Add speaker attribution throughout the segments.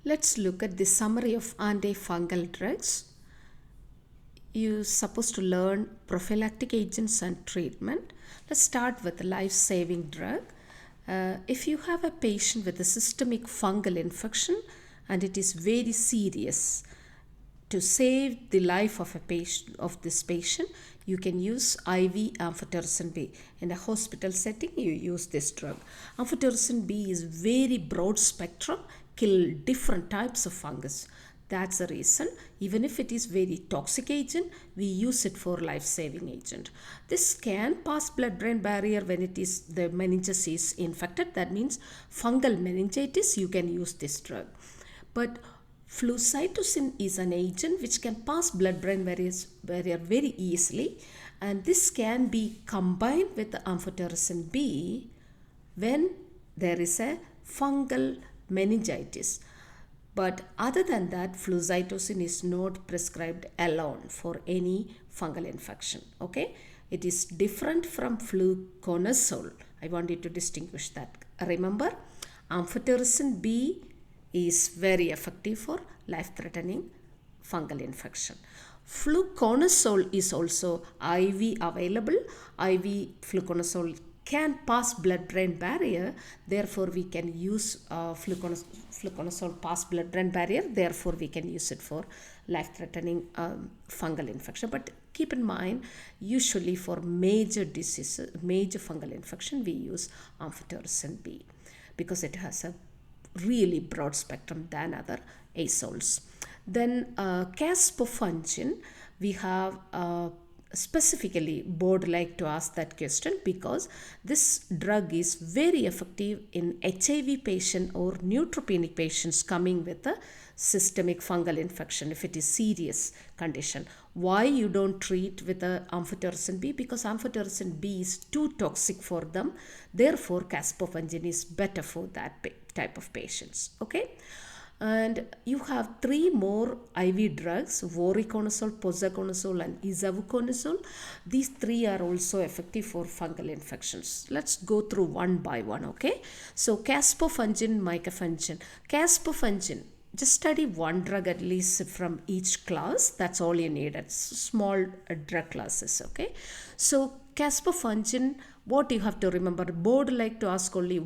Speaker 1: Let's look at the summary of antifungal drugs. You're supposed to learn prophylactic agents and treatment. Let's start with a life-saving drug. If you have a patient with a systemic fungal infection and it is very serious, to save the life of a patient of this patient, you can use IV Amphotericin B. In a hospital setting, you use this drug. Amphotericin B is very broad spectrum, kill different types of fungus. That's the reason, even if it is very toxic agent, we use it for life-saving agent. This can pass blood-brain barrier when it is the meninges is infected. That means fungal meningitis, you can use this drug. But flucytosine is an agent which can pass blood-brain barrier very easily, and this can be combined with the amphotericin B when there is a fungal meningitis. But other than that, flucytosine is not prescribed alone for any fungal infection. Okay, it is different from fluconazole. I want you to distinguish that. Remember, amphotericin B is very effective for life-threatening fungal infection. Fluconazole is also IV available. IV fluconazole can pass blood-brain barrier, therefore we can use fluconazole pass blood-brain barrier, therefore we can use it for life-threatening fungal infection. But keep in mind, usually for major diseases, major fungal infection, we use amphotericin B because it has a really broad spectrum than other azoles. Then Caspofungin, we have specifically board like to ask that question because this drug is very effective in HIV patient or neutropenic patients coming with a systemic fungal infection if it is serious condition. Why you don't treat with a amphotericin B? Because amphotericin B is too toxic for them, therefore Caspofungin is better for that type of patients. Okay, and you have three more IV drugs: voriconazole, posaconazole and itraconazole. These three are also effective for fungal infections. Let's go through one by one. Okay, so Caspofungin, microfungin. Caspofungin, just study one drug at least from each class. That's all you need. It's small drug classes. Okay, so Caspofungin, what you have to remember, board like to ask only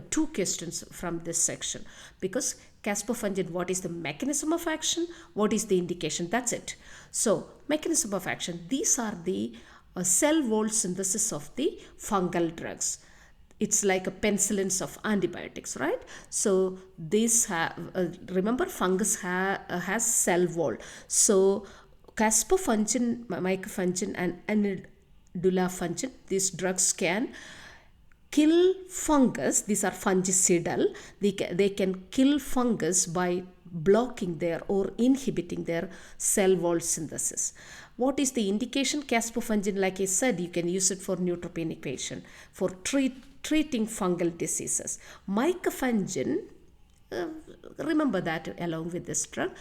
Speaker 1: two questions from this section, because Caspofungin, what is the mechanism of action, what is the indication, that's it. So mechanism of action, these are the cell wall synthesis of the fungal drugs. It's like a penicillins of antibiotics, right? So this remember, fungus has cell wall. So Caspofungin, microfungin and Dulafungin, these drugs can kill fungus. These are fungicidal. They can kill fungus by blocking their or inhibiting their cell wall synthesis. What is the indication? Caspofungin, like I said, you can use it for neutropenic patient for treating fungal diseases. Microfungin, remember that along with this drug,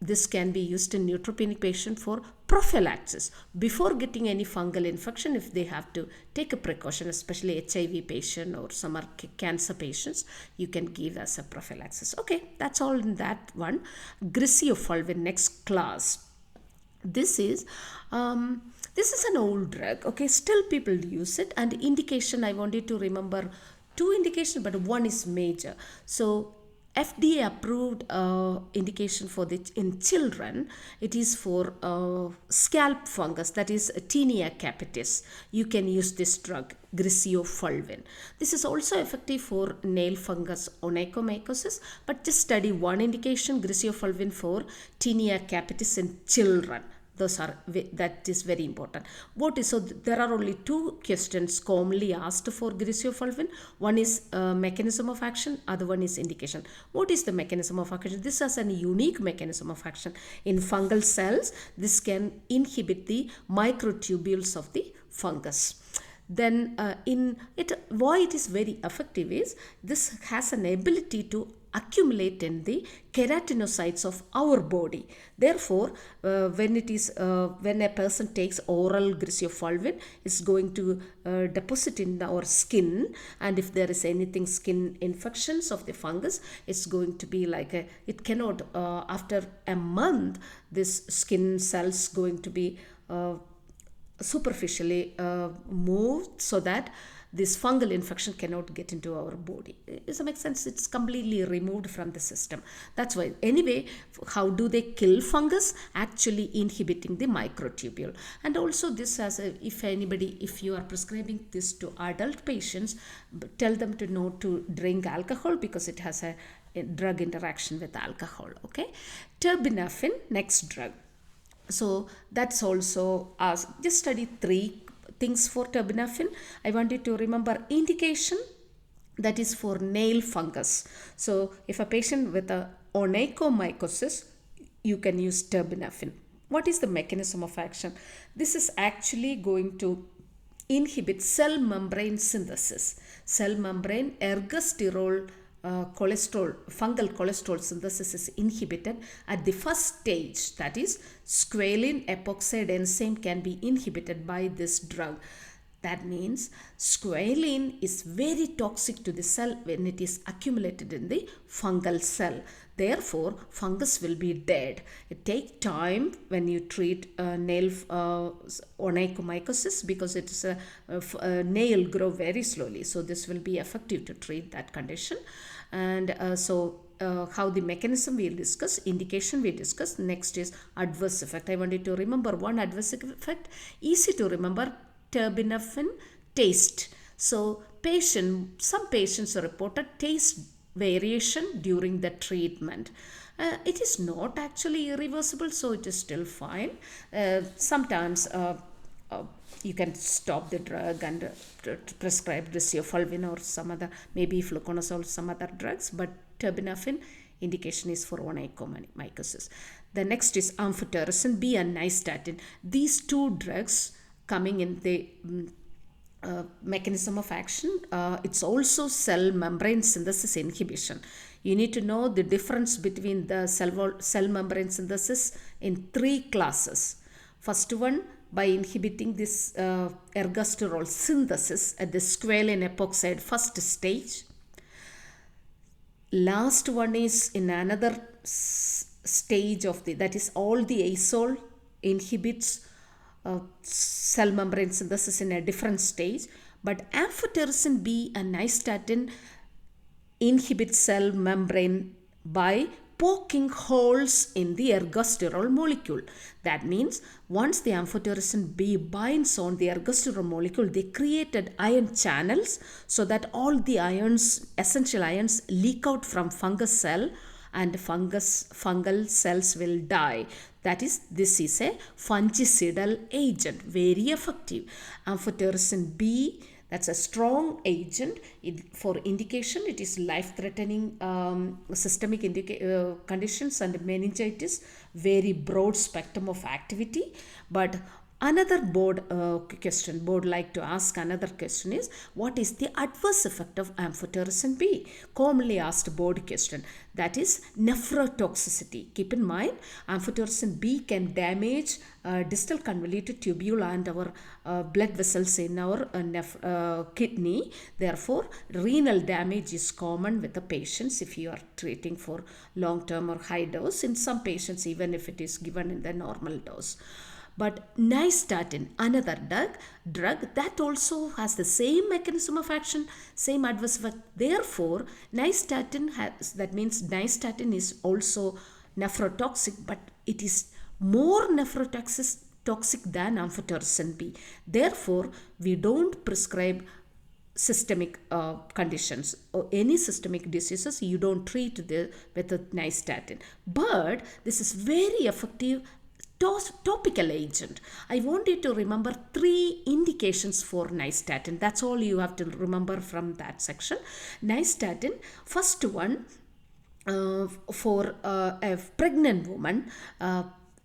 Speaker 1: this can be used in neutropenic patient for prophylaxis. Before getting any fungal infection, if they have to take a precaution, especially HIV patient or some are cancer patients, you can give as a prophylaxis. Okay, that's all in that one. Griseofulvin, next class. This is an old drug. Okay, still people use it, and indication, I want you to remember two indications, but one is major. So FDA approved indication for this in children. It is for scalp fungus, that is tine capitis. You can use this drug, Griseofulvin. This is also effective for nail fungus, onychomycosis, but just study one indication, Griseofulvin for tine capitis in children. That is very important. So there are only two questions commonly asked for Griseofulvin. One is mechanism of action, other one is indication. What is the mechanism of action? This has a unique mechanism of action. In fungal cells, this can inhibit the microtubules of the fungus. Then why it is very effective is this has an ability to accumulate in the keratinocytes of our body. Therefore, when a person takes oral Griseofulvin, it's going to deposit in our skin, and if there is anything skin infections of the fungus, it's going to be like it cannot after a month this skin cells going to be superficially moved so that this fungal infection cannot get into our body. Does that make sense? It's completely removed from the system. That's why. Anyway, how do they kill fungus? Actually inhibiting the microtubule. And also this has if you are prescribing this to adult patients, tell them to know to drink alcohol because it has a drug interaction with alcohol. Okay. Terbinafine, next drug. So that's also just study 3 things for terbinafine. I want you to remember indication, that is for nail fungus. So if a patient with a onychomycosis, you can use terbinafine. What is the mechanism of action? This is actually going to inhibit cell membrane synthesis. Cell membrane ergosterol fungal cholesterol synthesis is inhibited at the first stage, that is squaline epoxide enzyme can be inhibited by this drug. That means squaline is very toxic to the cell when it is accumulated in the fungal cell. Therefore, fungus will be dead. It takes time when you treat nail onychomycosis because it is a nail grow very slowly. So this will be effective to treat that condition. And how the mechanism we'll discuss, indication we discuss. Next is adverse effect. I want you to remember one adverse effect, easy to remember, terbinafine taste. So some patients reported taste variation during the treatment. It is not actually irreversible, so it is still fine. Sometimes you can stop the drug and prescribe Griseofulvin or some other, maybe Fluconazole, some other drugs, but terbinafine indication is for onychomycosis. The next is Amphotericin B and Nystatin. These 2 drugs coming in the mechanism of action, it's also cell membrane synthesis inhibition. You need to know the difference between the cell membrane synthesis in 3 classes. First one, by inhibiting this ergosterol synthesis at the squalene epoxide first stage. Last one is in another stage of that is all the azole inhibits cell membrane synthesis in a different stage, but Amphotericin B and Nystatin inhibit cell membrane by poking holes in the ergosterol molecule. That means once the Amphotericin B binds on the ergosterol molecule, they created ion channels so that all the essential ions leak out from fungus cell and fungal cells will die. That is, this is a fungicidal agent, very effective. Amphotericin B, that's a strong agent. For indication, it is life-threatening systemic conditions and meningitis, very broad spectrum of activity. But another board like to ask another question is, what is the adverse effect of Amphotericin B? Commonly asked board question. That is nephrotoxicity. Keep in mind, Amphotericin B can damage distal convoluted tubule and our blood vessels in our kidney. Therefore, renal damage is common with the patients if you are treating for long-term or high dose. In some patients, even if it is given in the normal dose. But Nystatin, another drug that also has the same mechanism of action, same adverse effect. Therefore, Nystatin is also nephrotoxic, but it is more nephrotoxic than Amphotericin B. Therefore, we don't prescribe systemic conditions or any systemic diseases. You don't treat with the Nystatin. But this is very effective topical agent. I want you to remember 3 indications for Nystatin. That's all you have to remember from that section. Nystatin, first one, for a pregnant woman,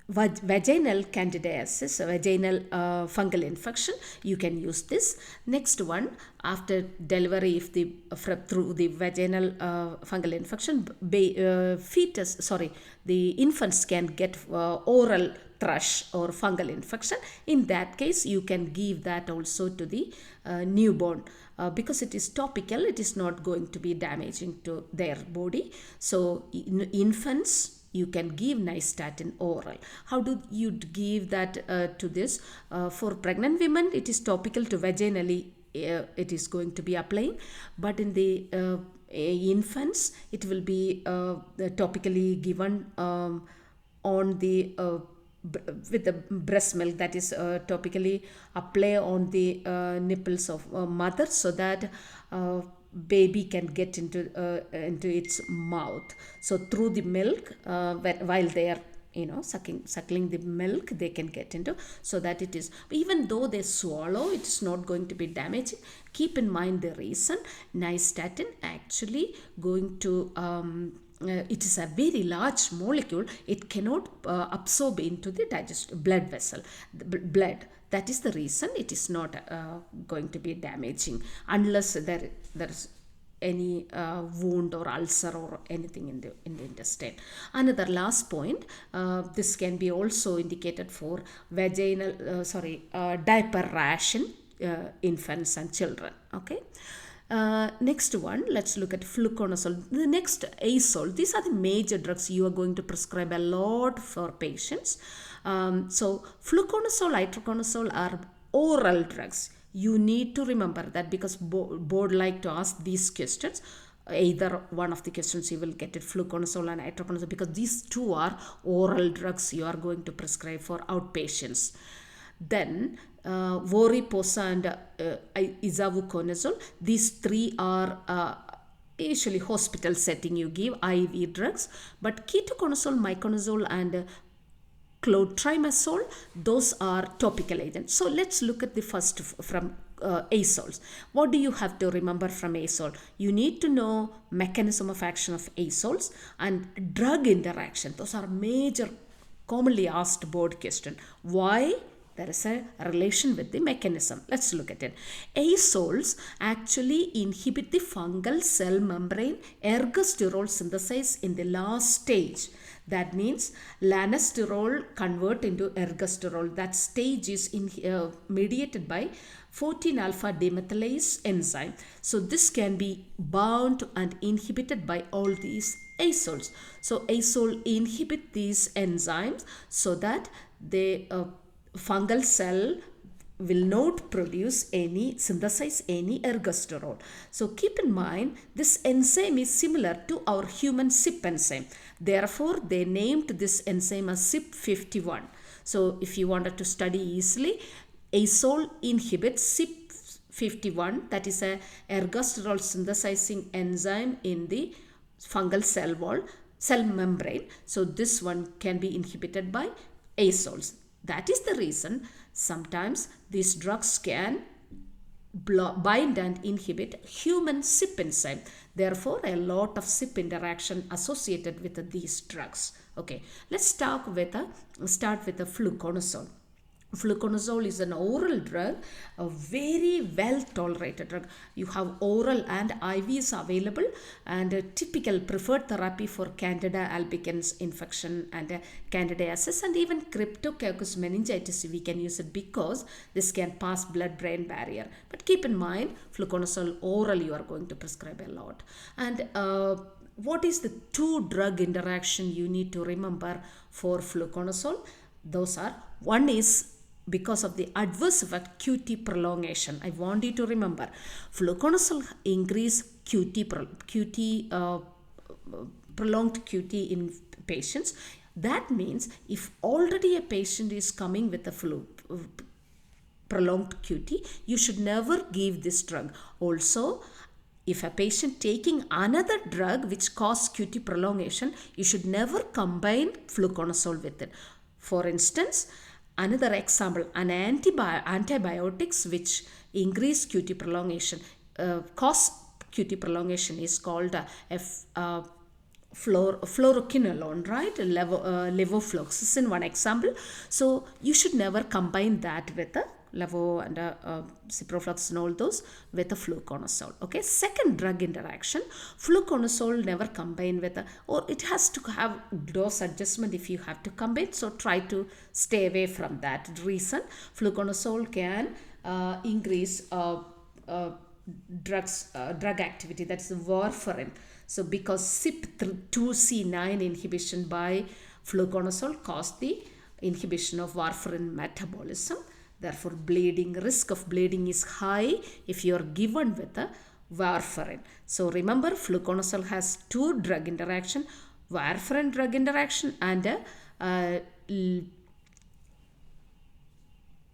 Speaker 1: vaginal candidiasis, vaginal fungal infection, you can use this. Next one, after delivery, if the through the vaginal fungal infection, the infants can get oral thrush or fungal infection. In that case, you can give that also to the newborn, because it is topical, it is not going to be damaging to their body. So infants, you can give Nystatin oral. How do you give that to this? For pregnant women, it is topical to vaginally, it is going to be applying. But in the infants, it will be topically given on the with the breast milk, that is topically apply on the nipples of mother, so that baby can get into its mouth. So through the milk, while they are suckling the milk, they can get into, so that it is, even though they swallow, it is not going to be damaging. Keep in mind the reason. Nystatin actually going to it is a very large molecule. It cannot absorb into the blood vessel, blood. That is the reason it is not going to be damaging, unless there's any wound or ulcer or anything in the intestine. Another last point, this can be also indicated for vaginal diaper rash in infants and children. Okay. Next one, let's look at Fluconazole. The next, Azole. These are the major drugs you are going to prescribe a lot for patients. So Fluconazole, Itraconazole are oral drugs. You need to remember that, because board like to ask these questions. Either one of the questions you will get it, Fluconazole and Itraconazole, because these two are oral drugs you are going to prescribe for outpatients. Then Voriposa and Izavuconazole, these three are usually hospital setting, you give IV drugs. But Ketoconazole, Miconazole and Clotrimazole, those are topical agents. So let's look at the first from azoles. What do you have to remember from azole? You need to know mechanism of action of azoles and drug interaction. Those are major commonly asked board question. Why? There is a relation with the mechanism. Let's look at it. Azoles actually inhibit the fungal cell membrane ergosterol synthesis in the last stage. That means lanosterol convert into ergosterol. That stage is mediated by 14-alpha demethylase enzyme. So this can be bound and inhibited by all these azoles. So azole inhibit these enzymes so that the fungal cell will not synthesize any ergosterol. So keep in mind, this enzyme is similar to our human CYP enzyme. Therefore, they named this enzyme as CYP51. So if you wanted to study easily, azole inhibits CYP51, that is a ergosterol synthesizing enzyme in the fungal cell membrane. So this one can be inhibited by azoles. That is the reason sometimes these drugs can bind and inhibit human CYP enzyme. Therefore, a lot of CYP interaction associated with these drugs. Okay, let's start with the Fluconazole. Fluconazole is an oral drug, a very well tolerated drug. You have oral and IVs available, and a typical preferred therapy for Candida albicans infection and candidiasis, and even cryptococcus meningitis. We can use it because this can pass blood-brain barrier. But keep in mind, Fluconazole oral you are going to prescribe a lot. And what is the two drug interaction you need to remember for Fluconazole? Those are, one is because of the adverse effect QT prolongation. I want you to remember, Fluconazole increase prolonged QT in patients. That means if already a patient is coming with a prolonged QT, you should never give this drug. Also, if a patient taking another drug which causes QT prolongation, you should never combine Fluconazole with it. For instance, another example, an antibiotics which increase QT prolongation, cause QT prolongation is called fluoroquinolone, right? Levofloxacin, one example. So you should never combine that with a levo and ciprofloxacin, all those, with a fluconazole. Okay. Second drug interaction, fluconazole never combine with a, or it has to have dose adjustment if you have to combine. So try to stay away from that reason. Fluconazole can increase drug activity, that's warfarin. So because CYP2C9 inhibition by fluconazole cause the inhibition of warfarin metabolism. Therefore, risk of bleeding is high if you are given with a warfarin. So remember, fluconazole has two drug interaction, warfarin drug interaction and a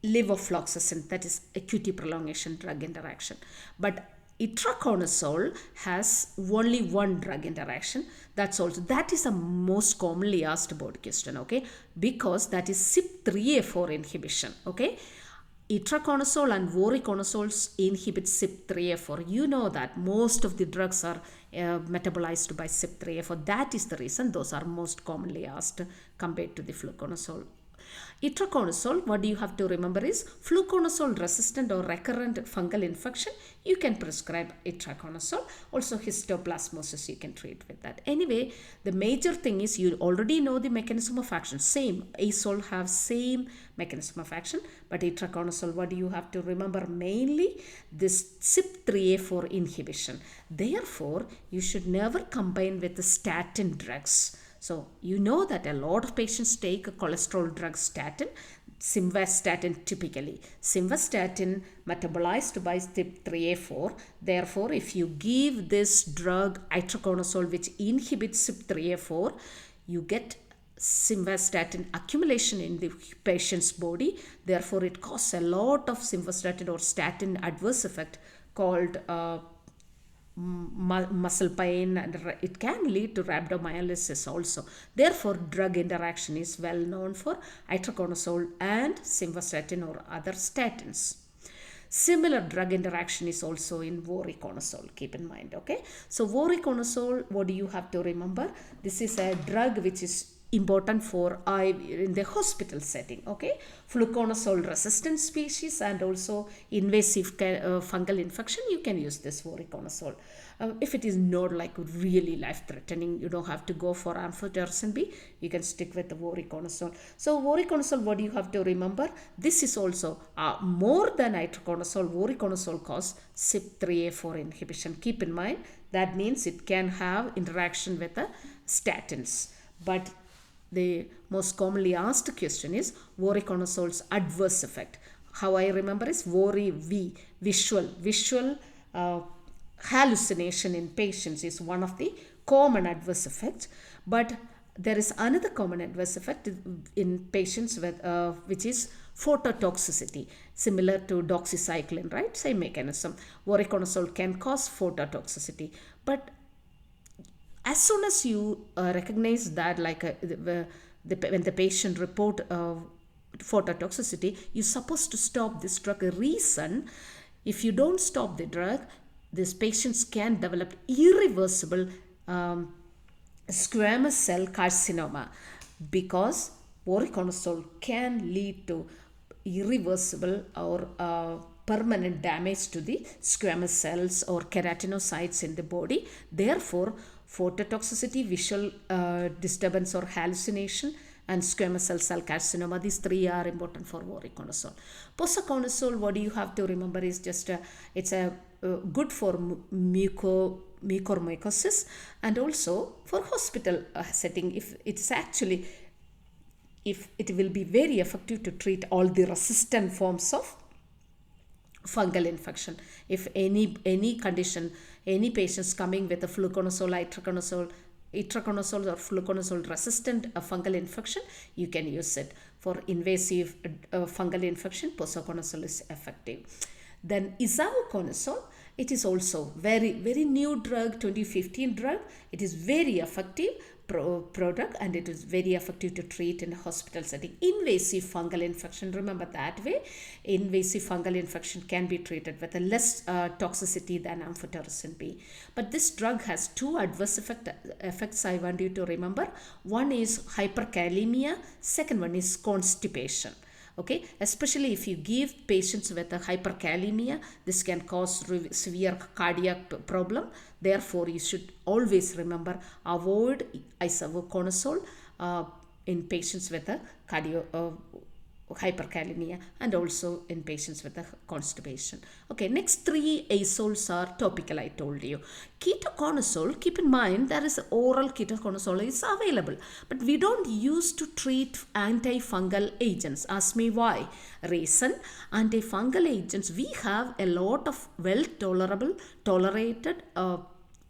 Speaker 1: levofloxacin, that is QT prolongation drug interaction. But Itraconazole has only one drug interaction. That is the most commonly asked about question, okay? Because that is CYP3A4 inhibition, okay? Itraconazole and voriconazole inhibit CYP3A4. You know that most of the drugs are metabolized by CYP3A4. That is the reason those are most commonly asked compared to the fluconazole. Itraconazole, what you have to remember is fluconazole resistant or recurrent fungal infection, you can prescribe itraconazole. Also histoplasmosis you can treat with that. Anyway, the major thing is you already know the mechanism of action. Same, azole have same mechanism of action, but itraconazole, what do you have to remember? Mainly this CYP3A4 inhibition. Therefore, you should never combine with the statin drugs. So you know that a lot of patients take a cholesterol drug statin, simvastatin typically. Simvastatin metabolized by CYP3A4. Therefore, if you give this drug itraconazole which inhibits CYP3A4, you get simvastatin accumulation in the patient's body. Therefore, it causes a lot of simvastatin or statin adverse effect called muscle pain, and it can lead to rhabdomyolysis also. Therefore, drug interaction is well known for itraconazole and simvastatin or other statins. Similar drug interaction is also in voriconazole, keep in mind, okay? So voriconazole, what do you have to remember? This is a drug which is important for in the hospital setting, okay? Fluconazole resistant species and also invasive fungal infection, you can use this voriconazole. If it is not like really life-threatening, you don't have to go for Amphotericin B, you can stick with the voriconazole. So voriconazole, what do you have to remember? This is also more than itraconazole, voriconazole cause CYP3A4 inhibition. Keep in mind, that means it can have interaction with the statins. But the most commonly asked question is voricanazole's adverse effect. How I remember is visual hallucination in patients is one of the common adverse effects. But there is another common adverse effect in patients with which is phototoxicity, similar to doxycycline, right? Same mechanism. Voriconazole can cause phototoxicity, but as soon as you recognize that, like when the patient report phototoxicity, you're supposed to stop this drug. A reason, if you don't stop the drug, these patients can develop irreversible squamous cell carcinoma, because voriconazole can lead to irreversible or permanent damage to the squamous cells or keratinocytes in the body. Therefore, phototoxicity, visual disturbance or hallucination, and squamous cell carcinoma, these three are important for voriconazole. Posaconazole, what do you have to remember is just it's a good for onychomycosis and also for hospital setting. If it will be very effective to treat all the resistant forms of fungal infection. If any condition, any patients coming with a fluconazole, itraconazole or fluconazole resistant fungal infection, you can use it. For invasive fungal infection, posaconazole is effective. Then izavuconazole, it is also very new drug, 2015 drug. It is very effective, product, and it is very effective to treat in a hospital setting. Invasive fungal infection, remember that way, invasive fungal infection can be treated with a less toxicity than amphotericin B. But this drug has two adverse effects I want you to remember. One is hyperkalemia, second one is constipation. Okay, especially if you give patients with a hyperkalemia, this can cause severe cardiac problem. Therefore, you should always remember, avoid Itraconazole in patients with a hyperkalemia, and also in patients with a constipation. Okay, next three azoles are topical, I told you. Ketoconazole, keep in mind there is oral ketoconazole is available, but we don't use to treat antifungal agents. Ask me why. Reason, antifungal agents, we have a lot of tolerated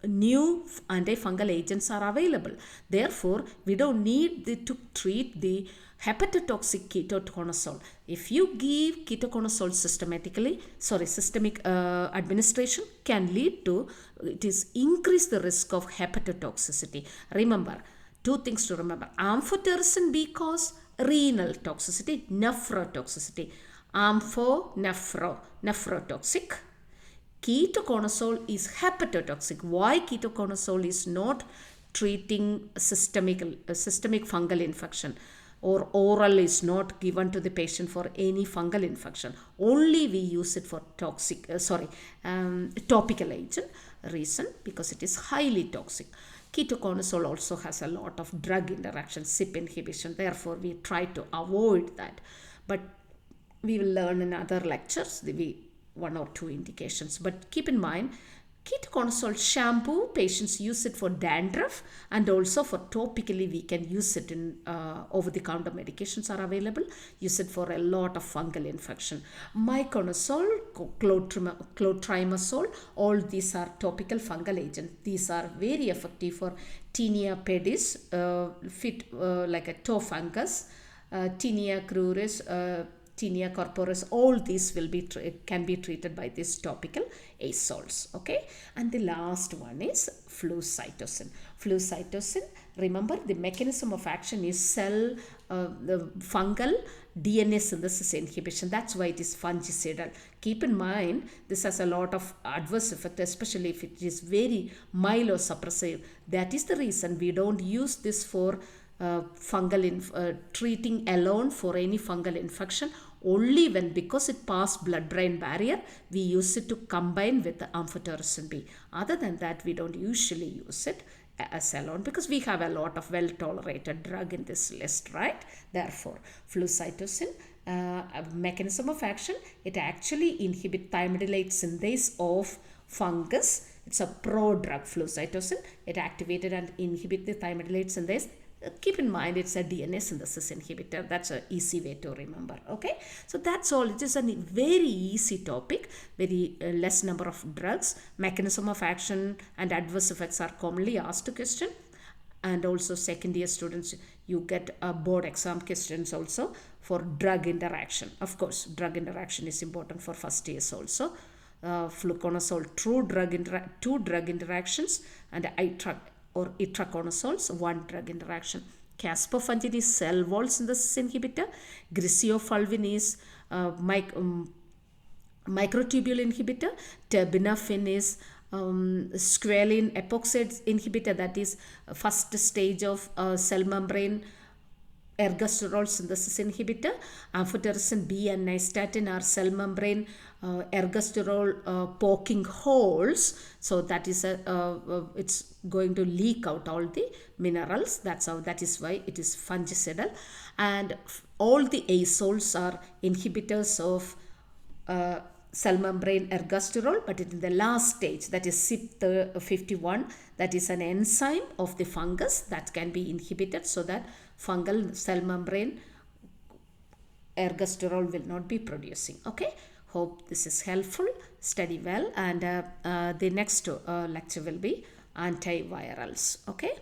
Speaker 1: new antifungal agents are available. Therefore, we don't need to treat the hepatotoxic ketoconazole. If you give ketoconazole systemic administration can lead to, it is increase the risk of hepatotoxicity. Remember, two things to remember. Amphotericin B cause renal toxicity, nephrotoxicity. Nephrotoxic. Ketoconazole is hepatotoxic. Why ketoconazole is not treating systemic fungal infection, or oral is not given to the patient for any fungal infection? Only we use it for topical agent. Reason, because it is highly toxic. Ketoconazole also has a lot of drug interaction, CYP inhibition. Therefore, we try to avoid that. But we will learn in other lectures one or two indications. But keep in mind, ketoconazole shampoo, patients use it for dandruff, and also for topically we can use it in over-the-counter medications are available. Use it for a lot of fungal infection. Miconazole, clotrimazole, all these are topical fungal agents. These are very effective for tinea pedis, like a toe fungus, tinea cruris, tinea corporis. All these can be treated by this topical azoles. Okay, and the last one is flucytosine. Remember, the mechanism of action is the fungal DNA synthesis inhibition. That's why it is fungicidal. Keep in mind, this has a lot of adverse effect, especially if it is very myelosuppressive. That is the reason we don't use this for treating alone for any fungal infection. Only when, because it passed blood-brain barrier, we use it to combine with the amphotericin B. Other than that, we don't usually use it as alone, because we have a lot of well-tolerated drug in this list, right? Therefore, flucytosine, mechanism of action, it actually inhibits thymidylate synthase of fungus. It's a pro-drug, flucytosine. It activated and inhibit the thymidylate synthase. Keep in mind, it's a DNA synthesis inhibitor. That's an easy way to remember. Okay, so that's all. It is a very easy topic, very less number of drugs. Mechanism of action and adverse effects are commonly asked question. And also second year students, you get board exam questions also for drug interaction. Of course, drug interaction is important for first years also. Fluconazole, two drug interactions, and Itraconazoles, one drug interaction. Caspofungin is cell wall synthesis inhibitor. Griseofulvin is microtubule inhibitor. Terbinafine is squaline epoxide inhibitor, that is first stage of cell membrane ergosterol synthesis inhibitor. Amphotericin B and Nystatin are cell membrane ergosterol poking holes. So that is it's going to leak out all the minerals. That is why it is fungicidal. And all the azoles are inhibitors of cell membrane ergosterol, but in the last stage, that is CYP51, that is an enzyme of the fungus that can be inhibited, so that fungal cell membrane ergosterol will not be producing. Okay, hope this is helpful. Study well, and the next lecture will be antivirals. Okay.